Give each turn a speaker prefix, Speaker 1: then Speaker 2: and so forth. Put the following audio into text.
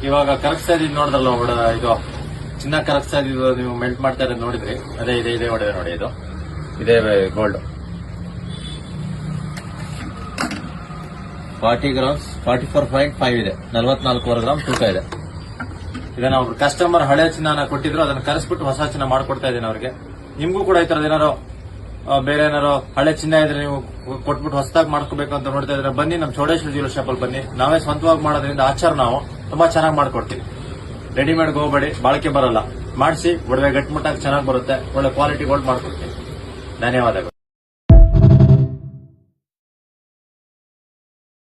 Speaker 1: ಇವಾಗ ಕರಗಿಸ್ತಾ ಇದ್ ನೋಡಿದ್ರಲ್ಲ ಇದು ಚಿನ್ನ ಕರಗಿಸ್ತಾ ಇದ್ದು ನೀವು ಮೆಲ್ಟ್ ಮಾಡ್ತಾ ಇರೋದು ನೋಡಿದ್ರಿ. ಅದೇ ಇದೆ ಹೊಡೆದ ನೋಡಿ, ಇದೇ ಗೋಲ್ಡ್ 40 ಗ್ರಾಮ್ಸ್ 44.5 ಇದೆ. 44 ಗ್ರಾಮ್ ತೂಕ ಇದೆ. ಇದನ್ನ ಅವ್ರು ಕಸ್ಟಮರ್ ಹಳೆ ಚಿನ್ನ ಕೊಟ್ಟಿದ್ರು, ಅದನ್ನ ಕರೆಸ್ಬಿಟ್ಟು ಹೊಸ ಚಿನ್ನ ಮಾಡ್ಕೊಡ್ತಾ ಇದ್ದೀನಿ ಅವ್ರಿಗೆ. ನಿಮ್ಗೂ ಕೂಡ ಈ ತರದ್ ಏನಾರೋ ಬೇರೆ ಏನಾರೋ ಹಳೆ ಚಿನ್ನ ಇದ್ರೆ ನೀವು ಕೊಟ್ಬಿಟ್ಟು ಹೊಸದಾಗಿ ಮಾಡ್ಕೋಬೇಕು ಅಂತ ನೋಡ್ತಾ ಇದ್ರೆ ಬನ್ನಿ, ನಮ್ ಚೌಡೇಶ್ವರ ಜ್ಯುವೆಲರ್ಸ್ ಶಾಪ್ ಅಲ್ಲಿ ಬನ್ನಿ. ನಾವೇ ಸ್ವಂತವಾಗಿ ಮಾಡೋದ್ರಿಂದ ಆಚಾರ ನಾವು ತುಂಬಾ ಚೆನ್ನಾಗಿ ಮಾಡ್ಕೊಡ್ತೀವಿ. ರೆಡಿಮೇಡ್ ಹೋಗ್ಬೇಡಿ, ಬಾಳಿಕೆ ಬರಲ್ಲ. ಮಾಡಿಸಿ ಒಡವೆ ಗಟ್ಟಿಮುಟ್ಟಾಗಿ ಚೆನ್ನಾಗಿ ಬರುತ್ತೆ. ಒಳ್ಳೆ ಕ್ವಾಲಿಟಿ ಗೋಲ್ಡ್ ಮಾಡ್ಕೊಡ್ತೀವಿ. ಧನ್ಯವಾದಗಳು.